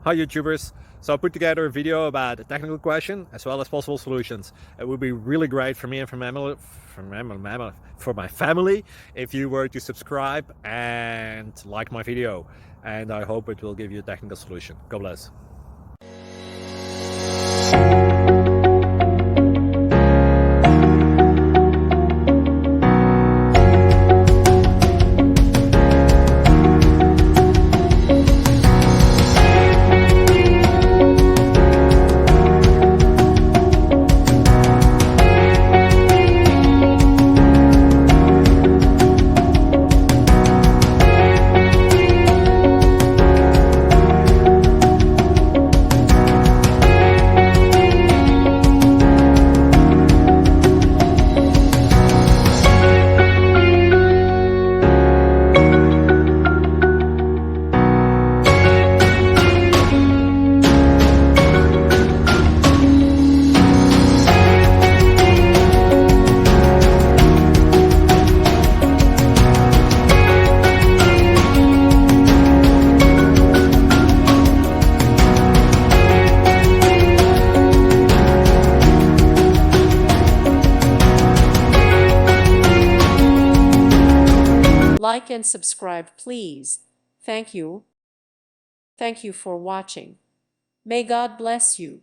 Hi YouTubers. So I put together a video about a technical question as well as possible solutions. It would be really great for me and for my family if you were to subscribe and like my video. And I hope it will give you a technical solution. God bless. Like and subscribe, please. Thank you. Thank you for watching. May God bless you.